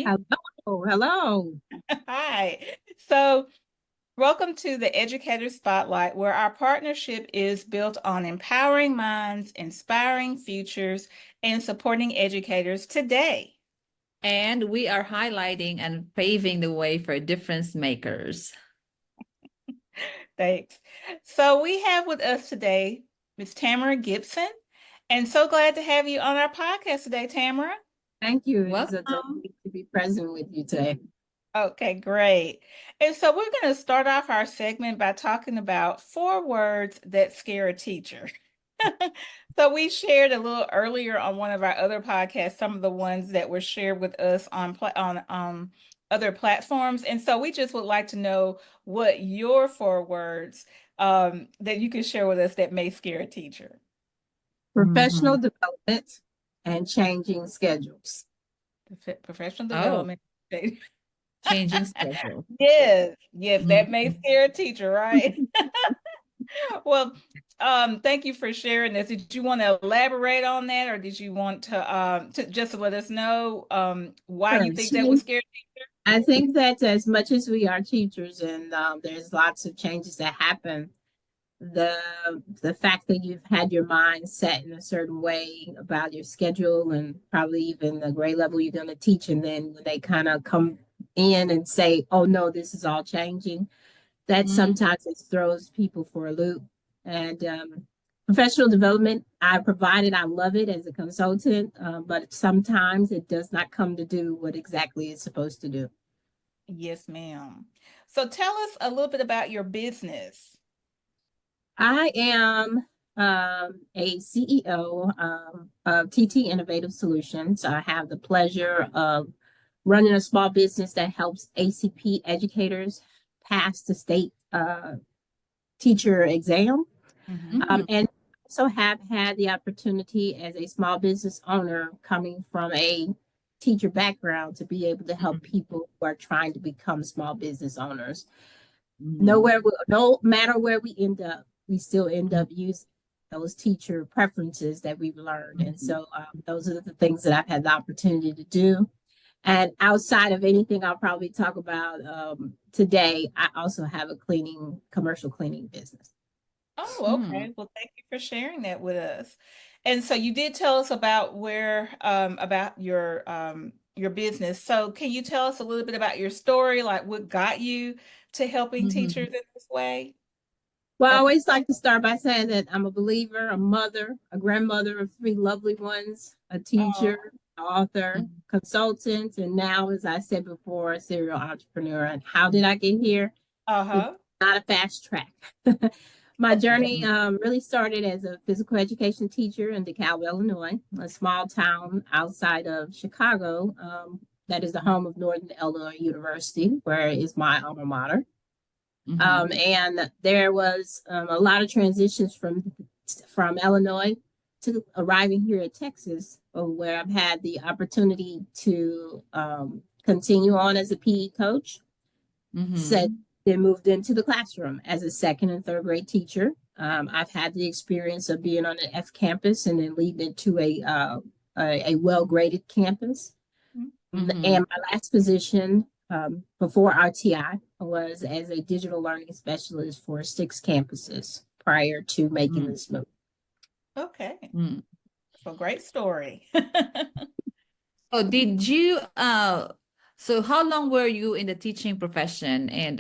Hello, hello. Hi. So, welcome to the Educator Spotlight, where our partnership is built on empowering minds, inspiring futures, and supporting educators today. And we are highlighting and paving the way for difference makers. Thanks. So, we have with us today Miss Tamara Gipson, and so glad to have you on our podcast today, Tamara. Thank you. It's a Welcome. delight to be present with you today. Okay, great. And so we're going to start off our segment by talking about 4 words that scare a teacher. So we shared a little earlier on one of our other podcasts some of the ones that were shared with us on other platforms, and so we just would like to know what your 4 words that you can share with us that may scare a teacher. Professional development and changing schedules. Professional Oh, development. changing schedule. Yes, yes, that may Mhm. scare a teacher, right? Well, thank you for sharing this. Did you want to elaborate on that, or did you want to just let us know why you Sure. think that would scare? I think that as much as we are teachers and there's lots of changes that happen, the the fact that you've had your mind set in a certain way about your schedule and probably even the grade level you're going to teach, and then when they kind of come in and say, "Oh no, this is all changing," that Mhm. sometimes it throws people for a loop. And professional development, I provide it. I love it as a consultant, but sometimes it does not come to do what exactly it's supposed to do. Yes, ma'am. So tell us a little bit about your business. I am a CEO of TT Innovative Solutions. I have the pleasure of running a small business that helps ACP educators pass the state teacher exam. Hmm. Mm. And also have had the opportunity as a small business owner coming from a teacher background to be able to help Mhm. people who are trying to become small business owners. Mhm. No matter where we end up, we still end Mhm. up using those teacher preferences that we've learned. And Mhm. so those are the things that I've had the opportunity to do. And outside of anything I'll probably talk about today, I also have a commercial cleaning business. Oh, Mm. okay. Well, thank you for sharing that with us. And so you did tell us about where about your business. So can you tell us a little bit about your story, like what got you to helping teachers Mhm. in this way? Well, I Okay. always like to start by saying that I'm a believer, a mother, a grandmother of 3 lovely ones, a teacher, Oh, author, Mhm. consultant, and now, as I said before, a serial entrepreneur. And how did I get here? It's uh-huh. not a fast track. My journey Mhm. really started as a physical education teacher in DeKalb, Illinois, a small town outside of Chicago that is the home of Northern Illinois University, where is my alma mater. Mhm. And there was a lot of transitions from Illinois to arriving here at Texas, where I've had the opportunity to continue on as a PE coach. Said Mhm. then moved into the classroom as a second and third grade teacher. I've had the experience of being on an F campus and then leading it to a well graded campus. Mhm. And my last position before RTI was as a digital learning specialist for 6 campuses prior to making Mhm. this move. Okay. Mhm. Well, great story. So so how long were you in the teaching profession, and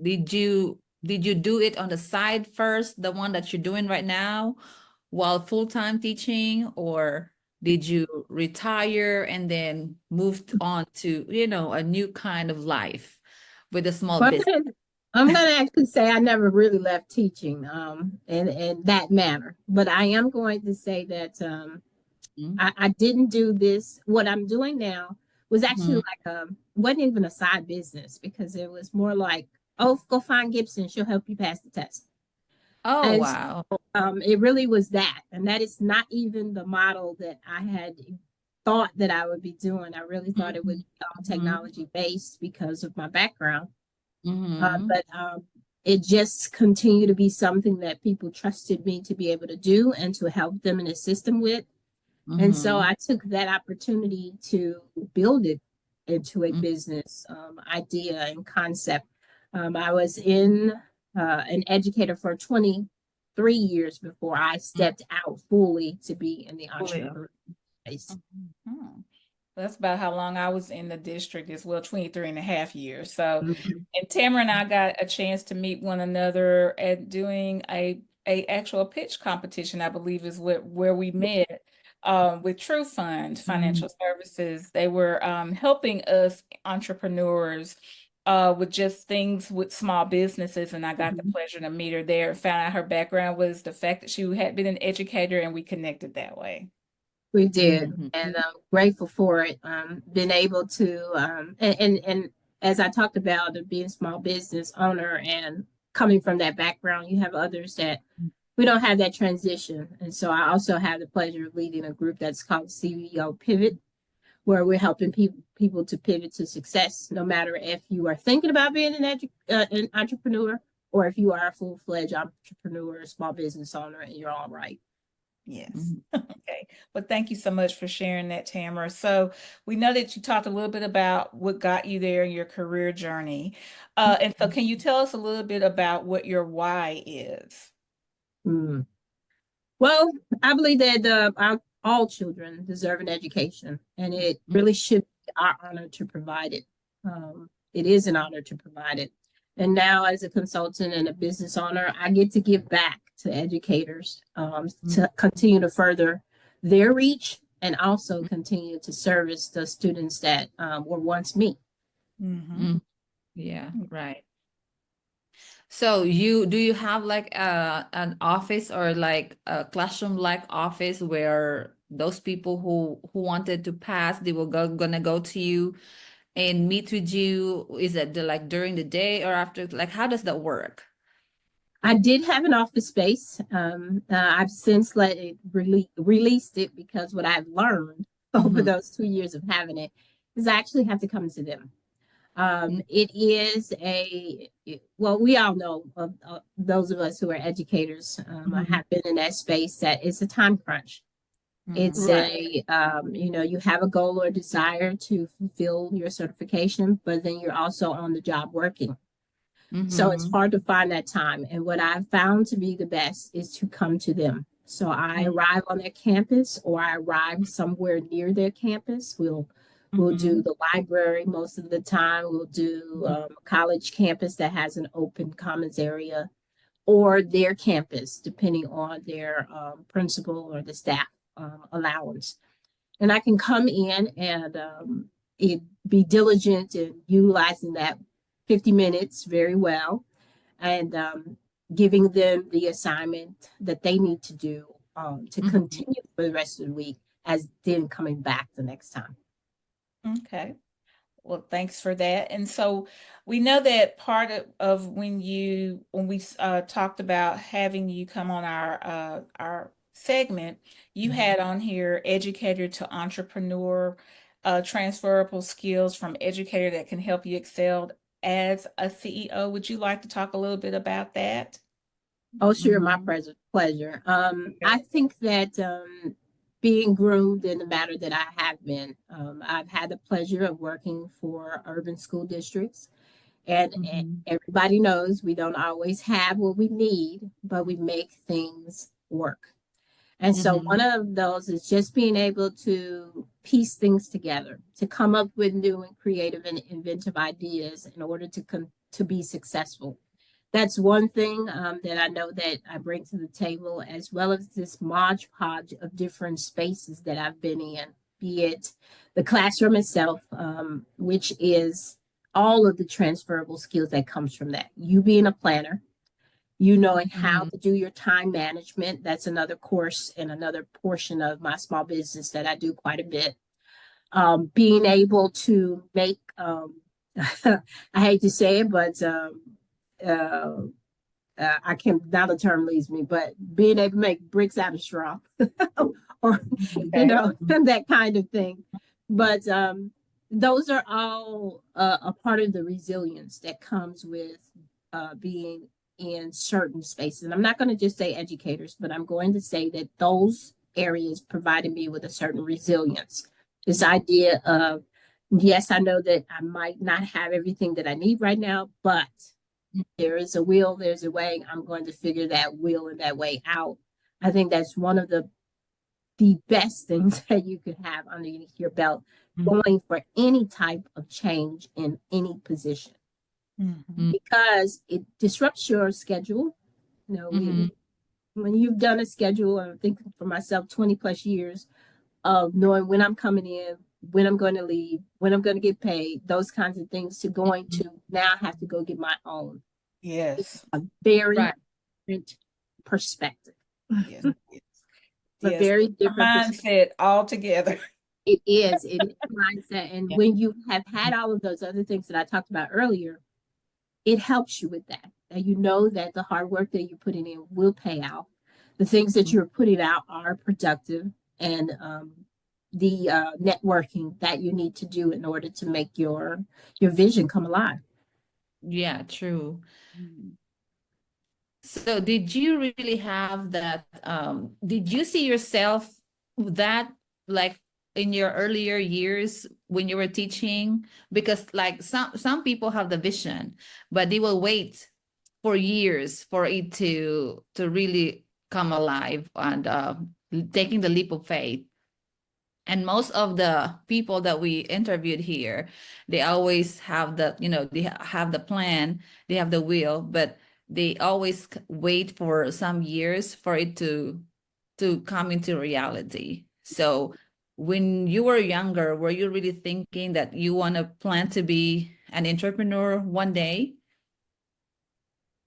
did you do it on the side first, the one that you're doing right now, while full-time teaching, or did you retire and then moved on to, a new kind of life with a small Well, business? I'm gonna actually say I never really left teaching in that manner, but I am going to say that I didn't do this. What I'm doing now was actually Mhm. like wasn't even a side business because it was more like, oh, go find Gibson, she'll help you pass the test. Oh, And so, wow. it really was that, and that is not even the model that I had thought that I would be doing. I really thought it would Mhm. be all Mhm. technology based because of my background, Mhm. but it just continued to be something that people trusted me to be able to do and to help them and assist them with. And so Mhm. I took that opportunity to build it into a Mm. business idea and concept. I was an educator for 23 years before I stepped out fully to be in the Oh, yeah. entrepreneur space. Mhm. That's about how long I was in the district as well, 23 and a half years. So, Mhm. and Tamara and I got a chance to meet one another at doing a actual pitch competition, I believe is where we met with True Fund Mhm. Financial Services. They were helping us entrepreneurs with just things with small businesses, and I got the Mhm. pleasure to meet her there. Found out her background was the fact that she had been an educator, and we connected that way. We did, Mhm. and I'm grateful for it. Been able to, and as I talked about, being a small business owner and coming from that background, you have others that we don't have that transition. And so I also have the pleasure of leading a group that's called CEO Pivot, where we're helping people to pivot to success, no matter if you are thinking about being an entrepreneur or if you are a full-fledged entrepreneur, small business owner, and you're all right. Yes. Mhm. Okay. Well, thank you so much for sharing that, Tamara. So we know that you talked a little bit about what got you there in your career journey. And so can you tell us a little bit about what your why is? Mm. Well, I believe that all children deserve an education, and it Mhm. really should be our honor to provide it. It is an honor to provide it. And now, as a consultant and a business owner, I get to give back to educators to continue to further their reach and also continue to service the students that were once me. Mm-hmm. Mhm. Yeah, right. So you have like an office or like a classroom like office where those people who wanted to pass, they will gonna go to you and meet with you? Is it like during the day or after? Like how does that work? I did have an office space. I've since let it released it because what I've learned over Mhm. those 2 years of having it is I actually have to come to them. It is well, we all know those of us who are educators. I Mhm. have been in that space that it's a time crunch. It's Mhm. Right. you have a goal or desire to fulfill your certification, but then you're also on the job working. So it's Mhm. hard to find that time. And what I've found to be the best is to come to them. So I Mm-hmm. arrive on their campus or I arrive somewhere near their campus. We'll do Mhm. the library most of the time. We'll do a college campus that has an open commons area or their campus, depending on their principal or the staff allowance. And I can come in and be diligent in utilizing that 50 minutes very well and giving them the assignment that they need to do to Mhm. continue for the rest of the week as then coming back the next time. Okay. Well, thanks for that. And so we know that part of when we talked about having you come on our segment, you had on here educator to entrepreneur, transferable skills from educator that can help you excel as a CEO. Would you like to talk a little bit about that? Oh, sure, my Mhm. pleasure. Okay. I think that being groomed in the manner that I have been, I've had the pleasure of working for urban school districts. And Mhm. everybody knows we don't always have what we need, but we make things work. And so one Mhm. of those is just being able to piece things together, to come up with new and creative and inventive ideas in order to be successful. That's one thing that I know that I bring to the table, as well as this modge podge of different spaces that I've been in, be it the classroom itself, which is all of the transferable skills that comes from that. You being a planner, you knowing how Mhm. to do your time management. That's another course and another portion of my small business that I do quite a bit. Being able to make, I hate to say it, but uh, I can't, now the term leaves me, but being able to make bricks out of straw or, Okay. that kind of thing. But those are all a part of the resilience that comes with being in certain spaces. And I'm not going to just say educators, but I'm going to say that those areas provided me with a certain resilience. This idea of, yes, I know that I might not have everything that I need right now, but there is a will, there's a way. I'm going to figure that will and that way out. I think that's one of the best things that you could have underneath your belt going for any type of change in any position because it disrupts your schedule. You know, when you've done a schedule, I think for myself, 20 plus years of knowing when I'm coming in, when I'm going to leave, when I'm going to get paid, those kinds of things, to going to now have to go get my own. Yes. A very Right. different perspective. Yes. A Yes. very different mindset altogether. It is mindset. And Yeah. when you have had all of those other things that I talked about earlier, it helps you with that. And you know that the hard work that you're putting in will pay out. The things that you're putting out are productive, and the networking that you need to do in order to make your vision come alive. Yeah, true. So did you really have that, did you see yourself that, like, in your earlier years when you were teaching? Because like some people have the vision, but they will wait for years for it to really come alive and taking the leap of faith. And most of the people that we interviewed here, they always have the, they have the plan, they have the will, but they always wait for some years for it to come into reality. So when you were younger, were you really thinking that you want to plan to be an entrepreneur one day?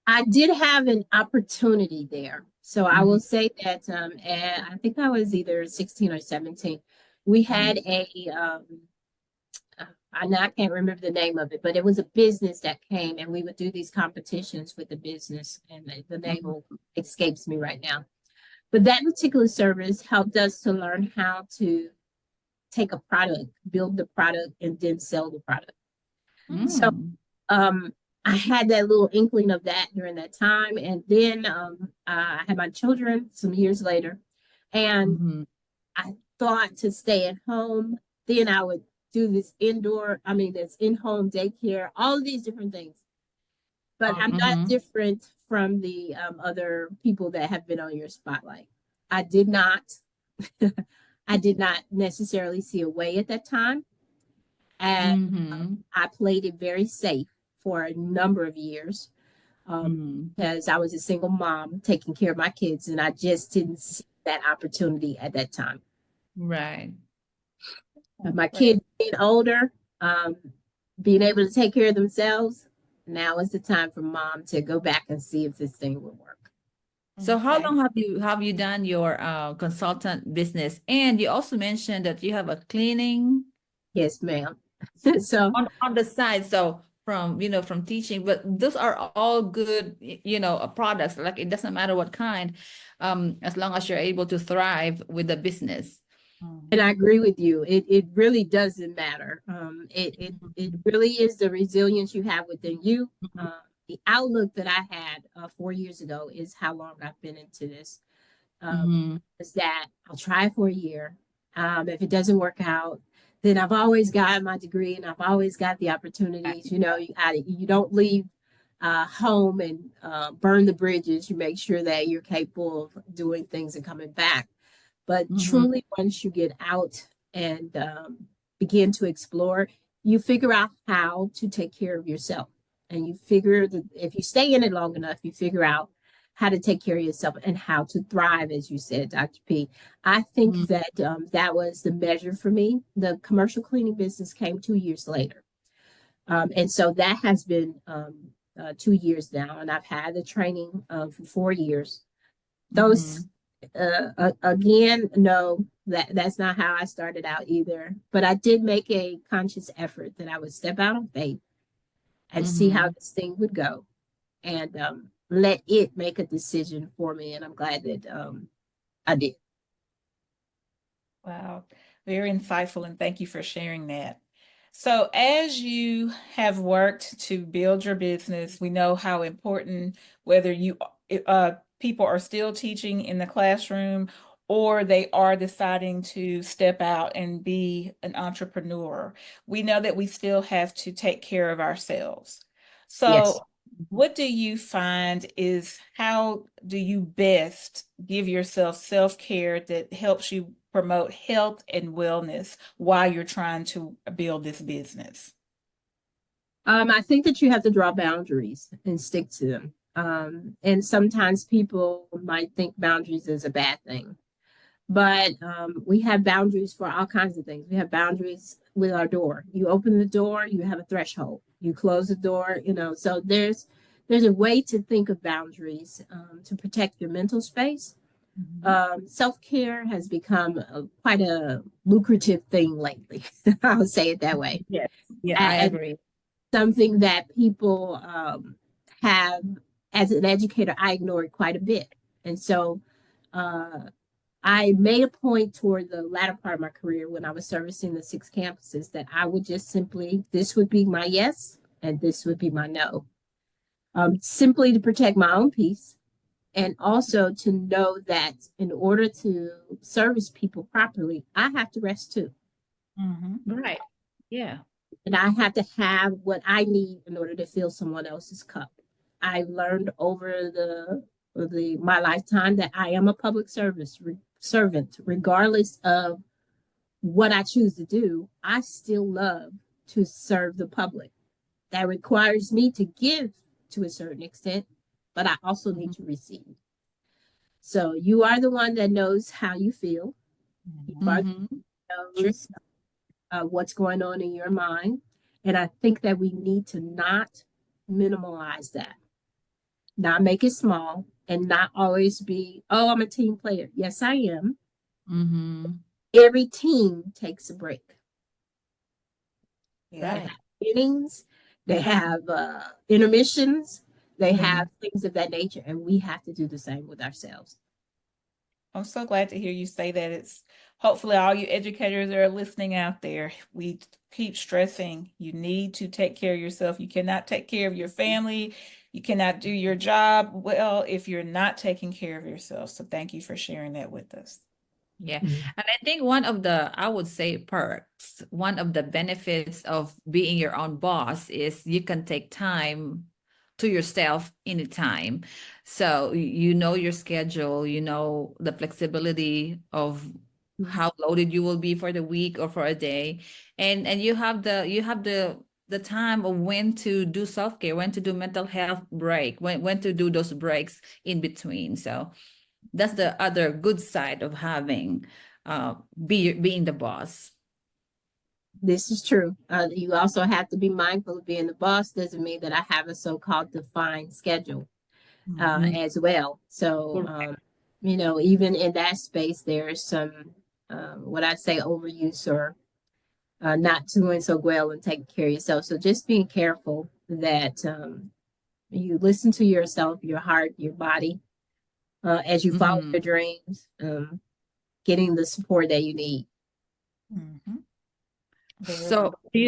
I did have an opportunity there. So I will say that, and I think I was either 16 or 17. We had I can't remember the name of it, but it was a business that came, and we would do these competitions with the business, and the name escapes me right now. But that particular service helped us to learn how to take a product, build the product, and then sell the product. So I had that little inkling of that during that time. And then I had my children some years later, and I thought to stay at home. Then I would do this this in-home daycare, all of these different things. But I'm not different from the other people that have been on your spotlight. I did not, I did not necessarily see a way at that time. And I played it very safe for a number of years because I was a single mom taking care of my kids, and I just didn't see that opportunity at that time. Right. My kids being older, being able to take care of themselves, now is the time for mom to go back and see if this thing will work. So how long have you done your consultant business? And you also mentioned that you have a cleaning. Yes, ma'am. So on the side. So from teaching, but those are all good, products. Like it doesn't matter what kind, as long as you're able to thrive with the business. And I agree with you. It really doesn't matter. It really is the resilience you have within you. The outlook that I had 4 years ago is how long I've been into this. Is that I'll try for a year. If it doesn't work out, then I've always got my degree and I've always got the opportunities. You don't leave home and burn the bridges. You make sure that you're capable of doing things and coming back. But truly, once you get out and begin to explore, you figure out how to take care of yourself. And you figure that if you stay in it long enough, you figure out how to take care of yourself and how to thrive, as you said, Dr. P. I think that that was the measure for me. The commercial cleaning business came 2 years later. And so that has been 2 years now. And I've had the training for 4 years. Those again, no, that's not how I started out either. But I did make a conscious effort that I would step out on faith and see how this thing would go, and let it make a decision for me. And I'm glad that I did. Wow, very insightful, and thank you for sharing that. So as you have worked to build your business, we know how important, whether you people are still teaching in the classroom or they are deciding to step out and be an entrepreneur. We know that we still have to take care of ourselves. Yes. So, what do you find is how do you best give yourself self-care that helps you promote health and wellness while you're trying to build this business? I think that you have to draw boundaries and stick to them. And sometimes people might think boundaries is a bad thing, but we have boundaries for all kinds of things. We have boundaries with our door. You open the door, you have a threshold. You close the door, So there's a way to think of boundaries to protect your mental space. Self-care has become quite a lucrative thing lately. I'll say it that way. Yes. Yeah, I And agree. something that people have, as an educator, I ignore it quite a bit. And so uh, I made a point toward the latter part of my career when I was servicing the 6 campuses that I would just simply, this would be my yes, and this would be my no. Simply to protect my own peace, and also to know that in order to service people properly, I have to rest too. Right. Yeah. And I have to have what I need in order to fill someone else's cup. I learned over the my lifetime that I am a public servant, regardless of what I choose to do. I still love to serve the public. That requires me to give to a certain extent, but I also need Mhm. to receive. So you are the one that knows how you feel. You are the Mhm. one that True. knows what's going on in your mind. And I think that we need to not minimalize that, not make it small, and not always be, oh, I'm a team player. Yes, I am. Mhm. Every team takes a break. They Yeah. Right. have innings, they have intermissions, they have Mhm. things of that nature, and we have to do the same with ourselves. I'm so glad to hear you say that. It's hopefully all you educators that are listening out there. We keep stressing you need to take care of yourself. You cannot take care of your family. You cannot do your job well if you're not taking care of yourself. So thank you for sharing that with us. Yeah. Mhm. And I think one of the, I would say, perks, one of the benefits of being your own boss is you can take time to yourself anytime. So you know your schedule, you know the flexibility of Mhm. how loaded you will be for the week or for a day. And you have the time of when to do self-care, when to do mental health break, when to do those breaks in between. So that's the other good side of having being the boss. This is true. You also have to be mindful of being the boss. Doesn't mean that I have a so-called defined schedule Mhm. as well. So, Correct. even in that space, there's some, what I say, overuse or not doing so well and taking care of yourself. So, just being careful that you listen to yourself, your heart, your body, as you follow Mhm. your dreams, getting the support that you need. Mhm. Very So do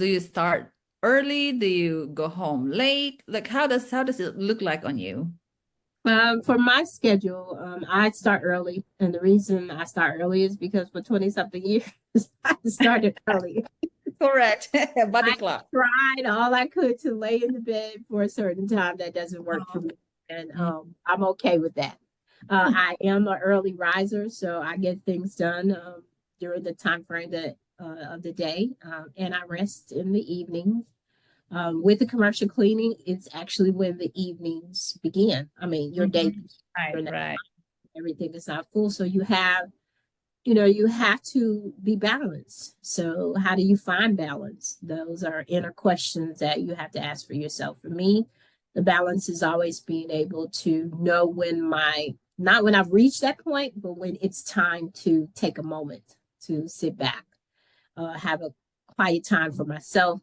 you start early? Do you go home late? Like how does it look like on you? For my schedule, I start early, and the reason I start early is because for 20 something years, I started early. Correct. Body I clock. tried all I could to lay in the bed for a certain time. That doesn't work for Oh. me, and Mm. I'm okay with that. I am an early riser, so I get things done during the time frame of the day, and I rest in the evenings. With the commercial cleaning, it's actually when the evenings begin. I mean, your day, Mhm. Right, right. everything is not full, so you have to be balanced. So how do you find balance? Those are inner questions that you have to ask for yourself. For me, the balance is always being able to know not when I've reached that point, but when it's time to take a moment to sit back, have a quiet time for myself,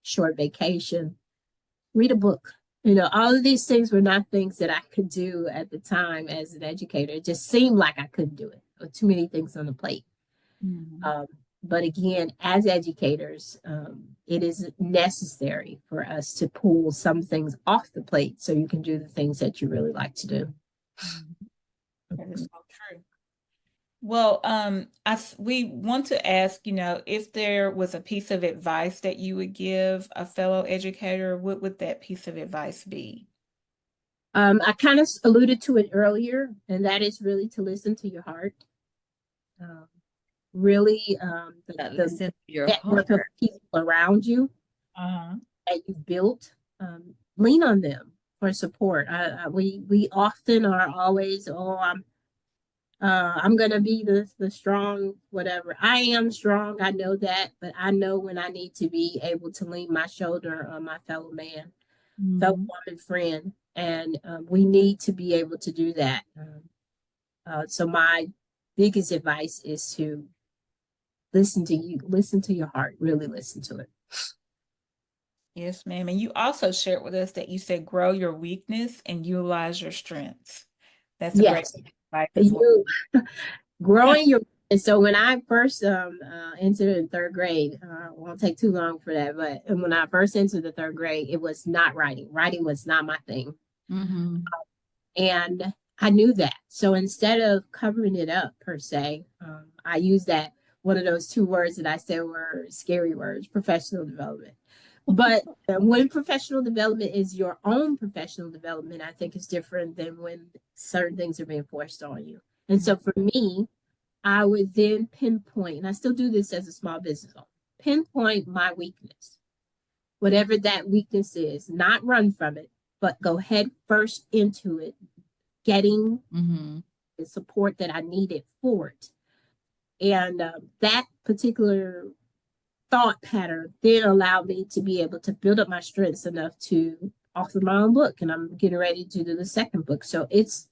short vacation, read a book. All of these things were not things that I could do at the time as an educator. It just seemed like I couldn't do it. Too many things on the plate. Mhm. Um, but again, as educators, it is necessary for us to pull some things off the plate so you can do the things that you really like to do. Mhm. That is so true. Well, we want to ask, if there was a piece of advice that you would give a fellow educator, what would that piece of advice be? I kind of alluded to it earlier, and that is really to listen to your heart. Um, really, the Listen to your network of heart. people around you Uh-huh. that you've built, lean on them for support. We often are always, oh, I'm gonna be the strong whatever. I am strong, I know that, but I know when I need to be able to lean my shoulder on my fellow man, fellow Mhm. woman friend, and we need to be able to do that. So my biggest advice is to listen to your heart, really listen to it. Yes, ma'am. And you also shared with us that you said grow your weakness and utilize your strengths. That's a great Yes, advice as well. you growing your. And so when I first entered in third grade, won't take too long for that, but when I first entered the third grade, it was not writing. Writing was not my thing. Mhm. And I knew that. So instead of covering it up per se, I used that one of those two words that I said were scary words, professional development. But when professional development is your own professional development, I think is different than when certain things are being forced on you. And so for me, I would then pinpoint, and I still do this as a small business owner, pinpoint my weakness, whatever that weakness is, not run from it, but go head first into it, getting Mhm. the support that I needed for it. And that particular thought pattern then allowed me to be able to build up my strengths enough to author my own book. And I'm getting ready to do the second book. So it's,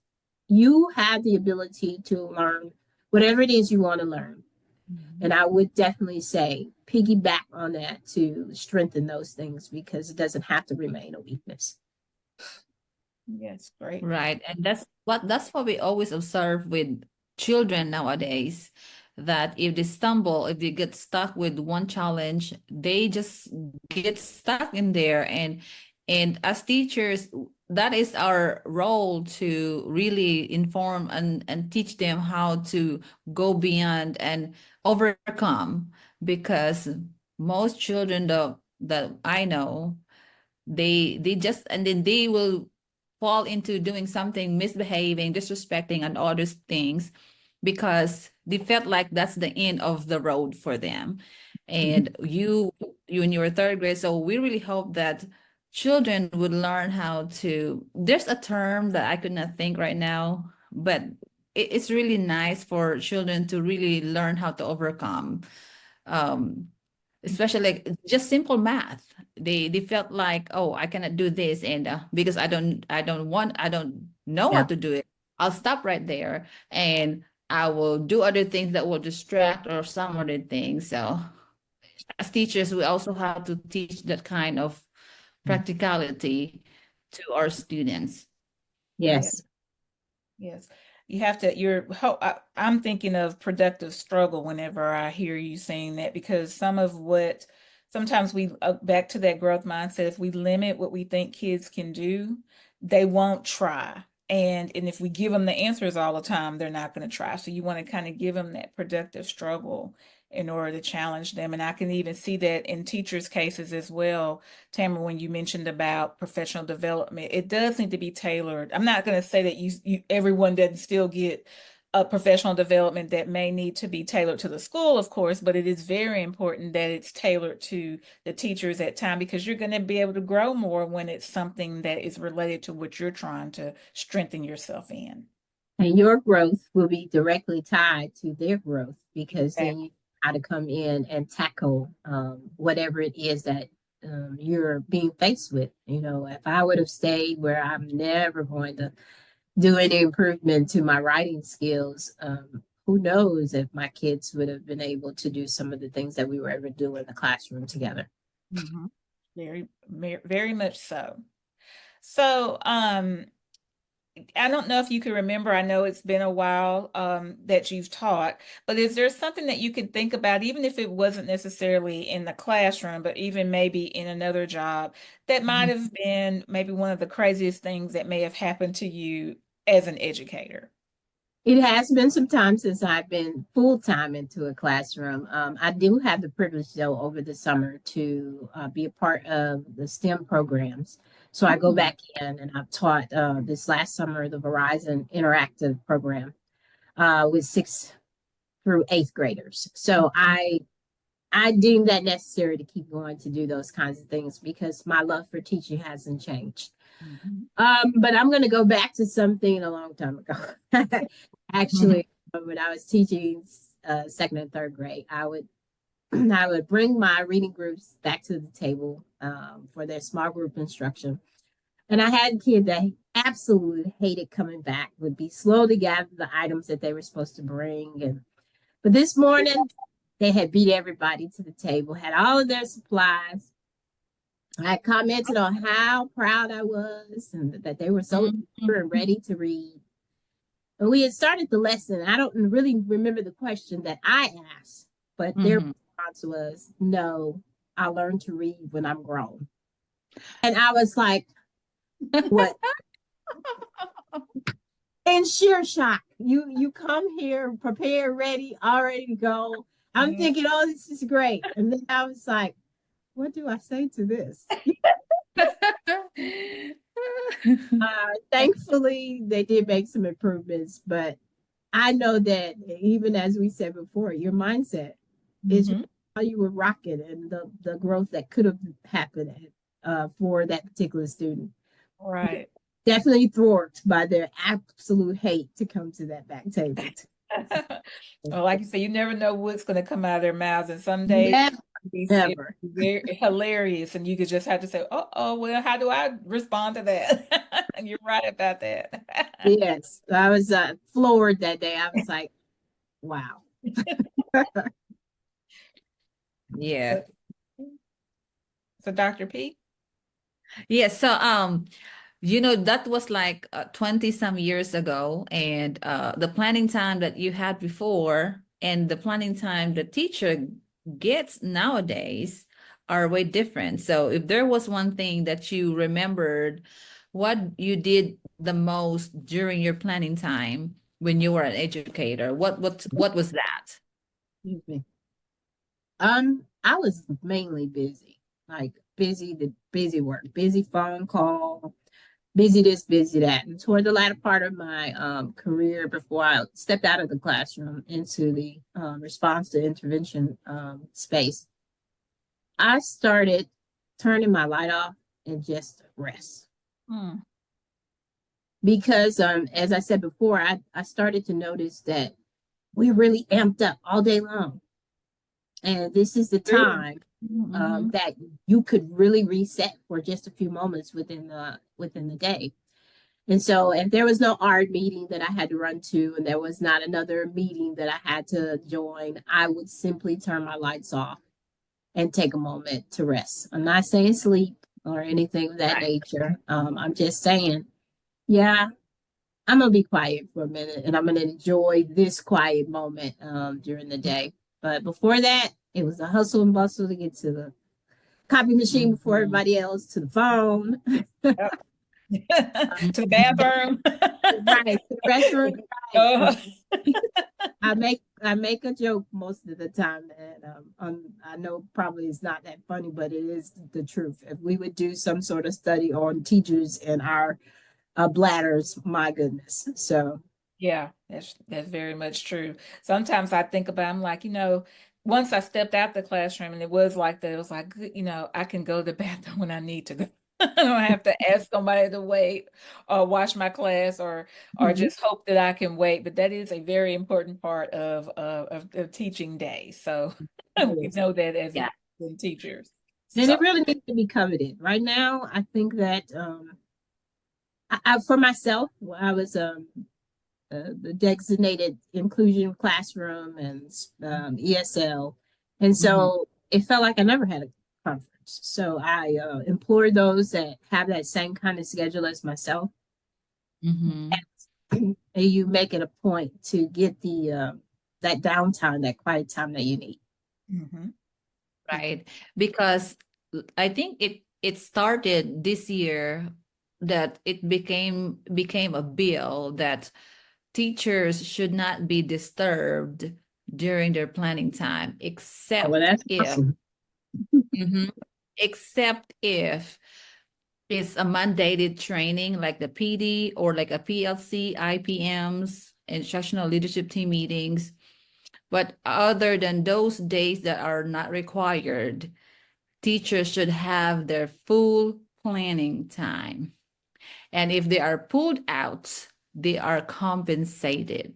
you have the ability to learn whatever it is you want to learn. Mhm. And I would definitely say piggyback on that to strengthen those things because it doesn't have to remain a weakness. Yes, great. Right. And that's what we always observe with children nowadays, that if they stumble, if they get stuck with one challenge, they just get stuck in there. And as teachers, that is our role to really inform and teach them how to go beyond and overcome, because most children that I know, they just, and then they will fall into doing something, misbehaving, disrespecting and other things, because they felt like that's the end of the road for them. And you in your third grade, so we really hope that children would learn how to, there's a term that I could not think right now, but it's really nice for children to really learn how to overcome, um especially like just simple math. They felt like, oh, I cannot do this, and because I don't know how Yeah. to do it, I'll stop right there and I will do other things that will distract or some other things. So as teachers, we also have to teach that kind of practicality to our students. Yeah. Yes. Yes. You have to, I'm thinking of productive struggle whenever I hear you saying that, because sometimes we, back to that growth mindset, if we limit what we think kids can do, they won't try. And if we give them the answers all the time, they're not going to try. So you want to kind of give them that productive struggle in order to challenge them. And I can even see that in teachers' cases as well. Tamara, when you mentioned about professional development, it does need to be tailored. I'm not going to say that everyone doesn't still get a professional development that may need to be tailored to the school, of course, but it is very important that it's tailored to the teachers at time, because you're going to be able to grow more when it's something that is related to what you're trying to strengthen yourself in. And your growth will be directly tied to their growth because then Exactly. you how to come in and tackle whatever it is that you're being faced with. You know, if I would have stayed where I'm never going to do any improvement to my writing skills, who knows if my kids would have been able to do some of the things that we were ever doing in the classroom together. Mhm. Very much so. So, I don't know if you can remember, I know it's been a while that you've taught, but is there something that you could think about, even if it wasn't necessarily in the classroom, but even maybe in another job, that might have been maybe one of the craziest things that may have happened to you as an educator? It has been some time since I've been full time into a classroom. I do have the privilege, though, over the summer to be a part of the STEM programs. So I go Hmm. back in and I've taught this last summer the Verizon Interactive program with 6th through 8th graders. So I deem that necessary to keep going to do those kinds of things because my love for teaching hasn't changed. Mhm. But I'm going to go back to something a long time ago. Actually, when I was teaching 2nd and 3rd grade, I would I would bring my reading groups back to the table for their small group instruction. And I had kids that absolutely hated coming back, would be slow to gather the items that they were supposed to bring. But this morning, they had beat everybody to the table, had all of their supplies. I commented on how proud I was and that they were so eager and ready to read. And we had started the lesson. I don't really remember the question that I asked, but their Mhm. response was, "No, I learned to read when I'm grown." And I was like, "What?" In sheer shock. You come here prepared, ready, already to go. I'm Mhm. thinking, "Oh, this is great." And then I was like, "What do I say to this?" Thankfully, they did make some improvements, but I know that even as we said before, your mindset is Mhm. how you were rocking and the growth that could have happened for that particular student. Right. Definitely thwarted by their absolute hate to come to that back table. Well, like you say, you never know what's going to come out of their mouths, and some days Never, it's ever. very hilarious, and you could just have to say, "Oh, well, how do I respond to that?" And you're right about that. Yes, I was floored that day. I was like, wow. Yeah. So, so Dr. P. Yeah. So, that was like 20 some years ago, and the planning time that you had before and the planning time the teacher gets nowadays are way different. So, if there was one thing that you remembered, what you did the most during your planning time when you were an educator, what was that? Excuse me. I was mainly busy, like the busy work, busy phone call, busy this, busy that. And toward the latter part of my career, before I stepped out of the classroom into the response to intervention space, I started turning my light off and just rest. Hmm. Because as I said before, I started to notice that we're really amped up all day long. And this is the True. time Mm-hmm. that you could really reset for just a few moments within the day. And so if there was no art meeting that I had to run to and there was not another meeting that I had to join, I would simply turn my lights off and take a moment to rest. I'm not saying sleep or anything of that Right. nature. I'm just saying, yeah, I'm gonna be quiet for a minute and I'm gonna enjoy this quiet moment during the day. But before that, it was a hustle and bustle to get to the copy machine before Mhm. everybody else, to the phone, Yep. To the Mhm. bathroom. right, to the restroom, right. Oh. I make a joke most of the time, and I know probably it's not that funny, but it is the truth. If we would do some sort of study on teachers and our bladders, my goodness. So Yeah, that's very much true. Sometimes I think about, I'm like, once I stepped out the classroom and it was like that, it was like, I can go to the bathroom when I need to go. I don't have to ask somebody to wait or watch my class or mhm, just hope that I can wait. But that is a very important part of teaching day. So it we is. know that as Yeah. teachers. And So it really needs to be coveted. Right now, I think that for myself, I was the designated inclusion classroom and ESL. And Hmm. so it felt like I never had a conference. So I implore those that have that same kind of schedule as myself, Hmm. and you make it a point to get the that downtime, that quiet time that you need. mhm. Right. Because I think it started this year that it became a bill that teachers should not be disturbed during their planning time, Oh, except well, that's if, awesome. Mhm. Except if it's a mandated training like the PD or like a PLC, IPMs, instructional leadership team meetings. But other than those days that are not required, teachers should have their full planning time. And if they are pulled out, they are compensated.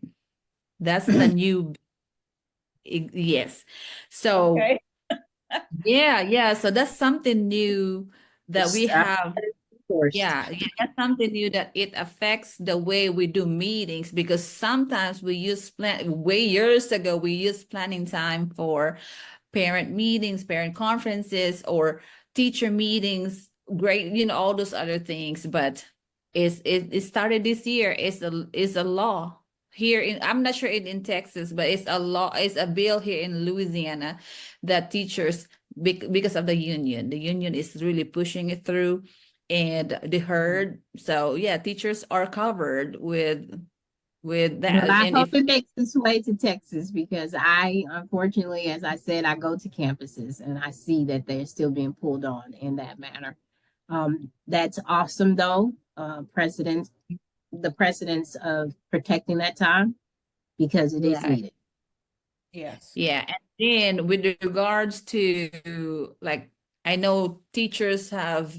That's the new, yes. So Okay. yeah. So that's something new that we It's, have. forced. Yeah, that's something new that it affects the way we do meetings, because sometimes we use way years ago, we used planning time for parent meetings, parent conferences, or teacher meetings, great, all those other things. But it started this year. It's a law here in, I'm not sure in Texas, but it's a law, it's a bill here in Louisiana that teachers, because of the union is really pushing it through and the herd. So yeah, teachers are covered with Well, that. I And hope if it makes its way to Texas because I, unfortunately, as I said, I go to campuses and I see that they're still being pulled on in that manner. That's awesome, though. The precedence of protecting that time because it is right. needed. Yes. Yeah, and then with regards to, like, I know teachers have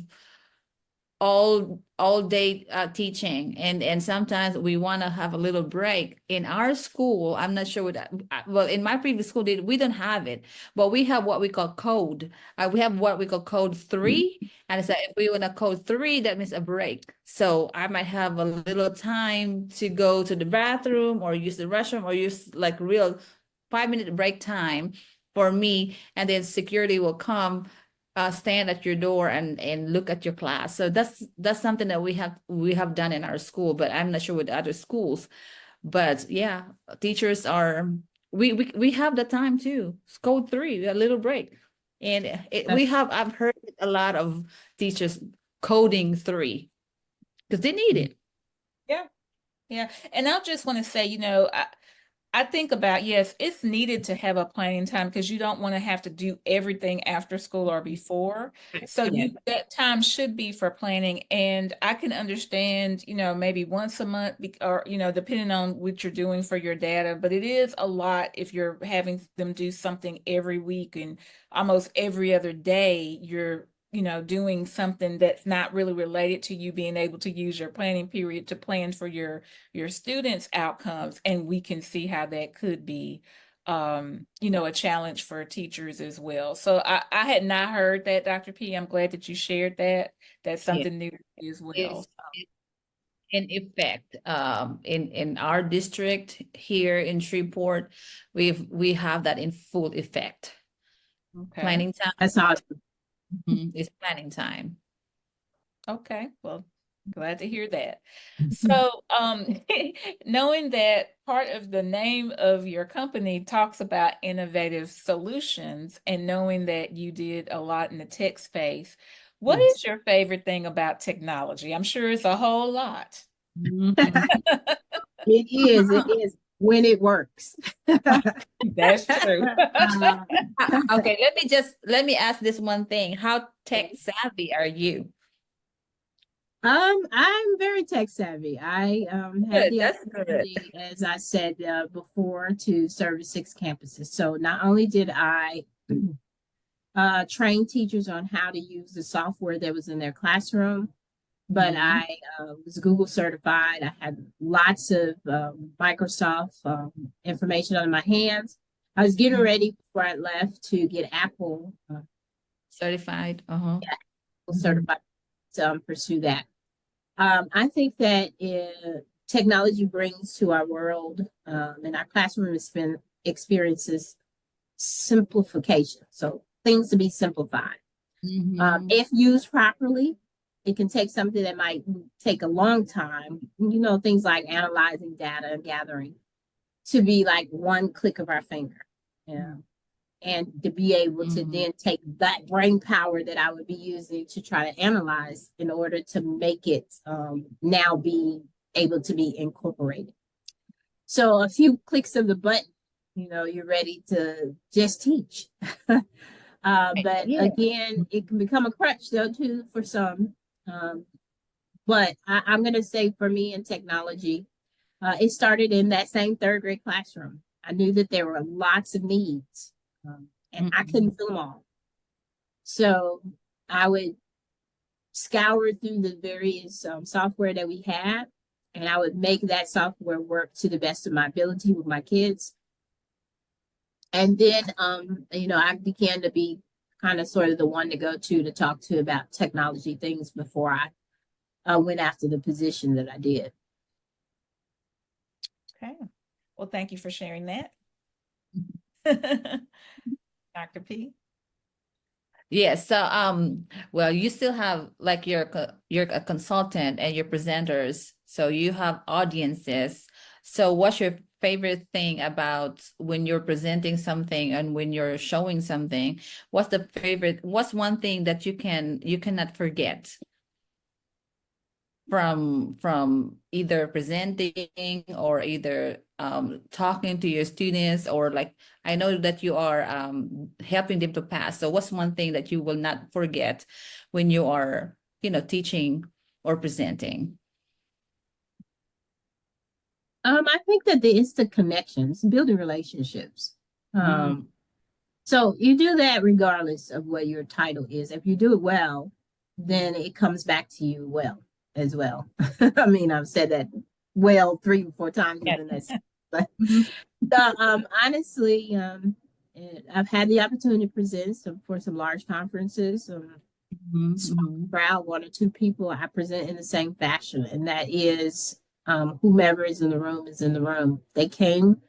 all day teaching, and sometimes we want to have a little break. In our school, I'm not sure what that, well, in my previous school we don't have it, but we have what we call code. We have what we call code 3, and so if we want to code 3, that means a break. So I might have a little time to go to the bathroom or use the restroom or use like real 5-minute break time for me, and then security will come, stand at your door and look at your class. So that's something that we have done in our school, but I'm not sure with other schools. But yeah, teachers are, we have the time too. It's code 3, a little break, and I've heard a lot of teachers coding 3 because they need it. Yeah. Yeah. And I just want to say, I think about, yes, it's needed to have a planning time because you don't want to have to do everything after school or before. So Yeah. that time should be for planning. And I can understand, maybe once a month or, depending on what you're doing for your data, but it is a lot if you're having them do something every week and almost every other day, you're doing something that's not really related to you being able to use your planning period to plan for your students' outcomes. And we can see how that could be, a challenge for teachers as well. So I had not heard that, Dr. P. I'm glad that you shared that. That's Yeah, something new as well. it's in effect, in our district here in Shreveport, we have that in full effect. Okay. Planning time. That's awesome. It's planning time. Okay. Well, glad to hear that. So, knowing that part of the name of your company talks about innovative solutions and knowing that you did a lot in the tech space, what Yes. is your favorite thing about technology? I'm sure it's a whole lot. Mhm. It is when it works. That's true. Uh, Okay, let me ask this one thing. How tech savvy are you? I'm very tech savvy. I had Good, the that's good. opportunity, as I said before, to service 6 campuses. So not only did I train teachers on how to use the software that was in their classroom, but Mhm. I was Google certified. I had lots of Microsoft information on my hands. I was getting ready before I left to get Apple Certified. Uh-huh. certified to pursue that. I think that technology brings to our world and our classroom experiences simplification. So things to be simplified. Mhm. If used properly, it can take something that might take a long time, things like analyzing data and gathering, to be like one click of our finger. Yeah. And to be able to Mhm. then take that brain power that I would be using to try to analyze in order to make it now be able to be incorporated. So a few clicks of the button, you're ready to just teach. But Yeah. again, it can become a crutch though too for some. Um, but I'm going to say for me in technology, it started in that same third grade classroom. I knew that there were lots of needs, and I Mhm. couldn't fill them all. So I would scour through the various software that we had, and I would make that software work to the best of my ability with my kids. And then, I began to be kind of sort of the one to go to talk to about technology things before I went after the position that I did. Okay. Well, thank you for sharing that. Dr. P. Yeah, so well, you still have like you're a consultant and your presenters, so you have audiences. So what's your favorite thing about when you're presenting something and when you're showing something? What's one thing that you cannot forget from either presenting or either talking to your students, or like I know that you are helping them to pass. So what's one thing that you will not forget when you are, teaching or presenting? I think that the instant connections, building relationships. Mm. So you do that regardless of what your title is. If you do it well, then it comes back to you well as well. I mean, I've said that well 3 or 4 times Yeah. within this, but Mhm. honestly, I've had the opportunity to present for some large conferences. Mhm, mhm. Crowd, 1 or 2 people, I present in the same fashion, and that is whomever is in the room is in the room. They came,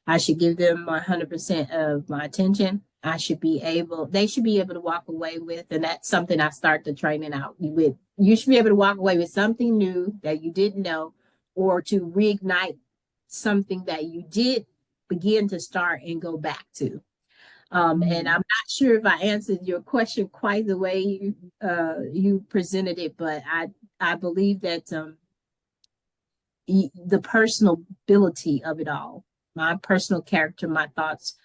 I should give them 100% of my attention. They should be able to walk away with, and that's something I start the training out with. You should be able to walk away with something new that you didn't know, or to reignite something that you did begin to start and go back to. And I'm Mhm. not sure if I answered your question quite the way you presented it, but I believe that the personal ability of it all, my personal character, my thoughts,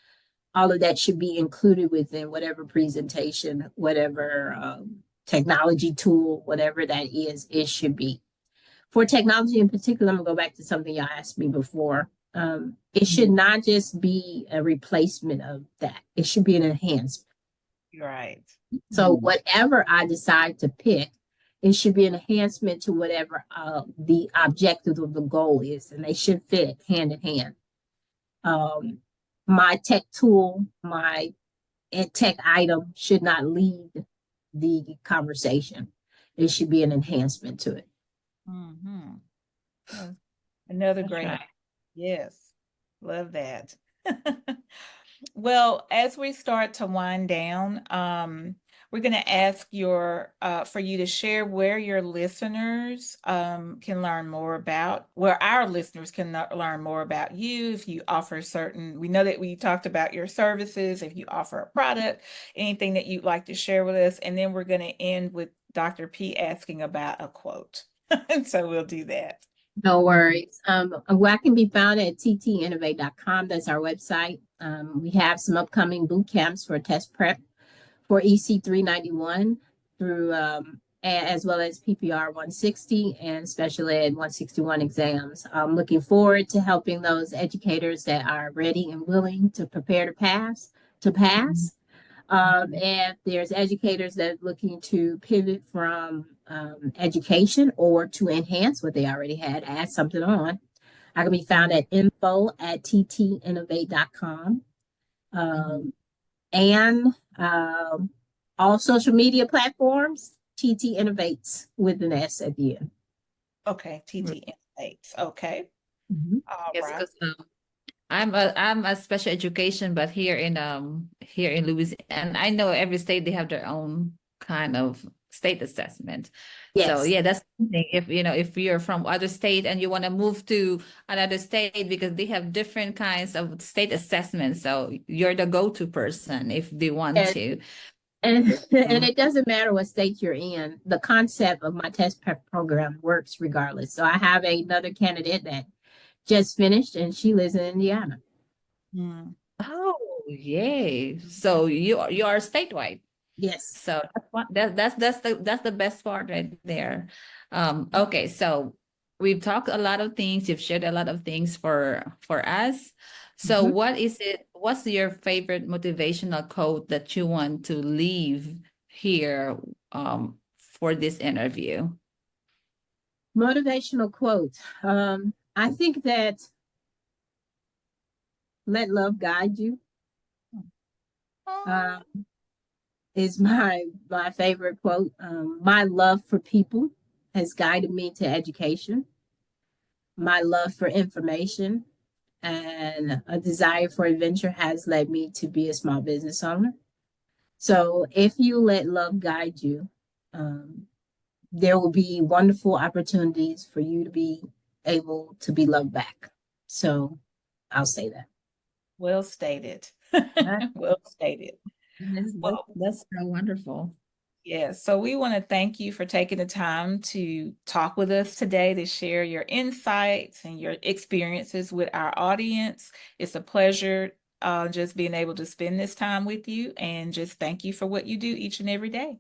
all of that should be included within whatever presentation, whatever technology tool, whatever that is, it should be. For technology in particular, I'm gonna go back to something y'all asked me before. It should Mhm. not just be a replacement of that. It should be an enhancement. You're right. So Mhm. whatever I decide to pick, it should be an enhancement to whatever the objective of the goal is, and they should fit hand in hand. Um, my tech tool, my tech item should not lead the conversation. It should be an enhancement to it. Mhm. Another That's great, right. yes, love that. Well, as we start to wind down, we're going to ask for you to share where your listeners can learn more about, where our listeners can learn more about you. If you offer we know that we talked about your services, if you offer a product, anything that you'd like to share with us. And then we're going to end with Dr. P asking about a quote. So we'll do that. No Mhm. worries. Well, I can be found at ttinnovate.com. That's our website. We have some upcoming boot camps for test prep for EC 391 through as well as PPR 160 and special ed 161 exams. I'm looking forward to helping those educators that are ready and willing to prepare to pass. Mhm. And there's educators that are looking to pivot from education or to enhance what they already had, add something on. I can be found at info@ttinnovate.com. Mhm. Um, and all social media platforms, TT Innovates with an S at the end. Okay, TT Insights. Okay. Mhm. All Yes, right. because I'm a special education, but here in Louisiana, I know every state they have their own kind of state assessment. So Yes. yeah, that's the thing. If you're from other state and you want to move to another state because they have different kinds of state assessments, so you're the go-to person if they want And to. and it doesn't matter what state you're in. The concept of my test prep program works regardless. So I have another candidate that just finished, and she lives in Indiana. Mm. Oh, yay. So you are statewide. Yes. So that's the best part right there. Okay, so we've talked a lot of things, you've shared a lot of things for us. So Mhm. what's your favorite motivational quote that you want to leave here for this interview? Motivational quote. I think that let love guide you. Oh, Um, is my favorite quote. My love for people has guided me to education. My love for information and a desire for adventure has led me to be a small business owner. So if you let love guide you, um, there will be wonderful opportunities for you to be able to be loved back. So I'll say that. Well stated. that- Well stated. Well, that's so wonderful. yes. So we want to thank you for taking the time to talk with us today to share your insights and your experiences with our audience. It's a pleasure just being able to spend this time with you, and just thank you for what you do each and every day.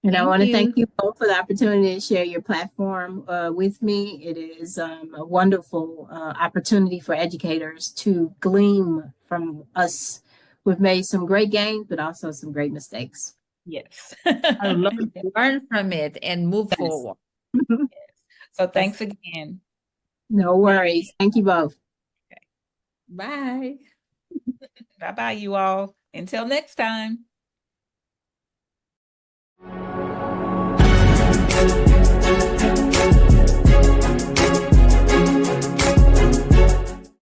And I Thank want to you. thank you both for the opportunity to share your platform with me. It is a wonderful opportunity for educators to glean from us. We've made some great gains, but also some great mistakes. Yes. I learn from it and move Yes. forward. So That's thanks again. No worries. Thank you both. bye. Bye bye, you all. Until next time.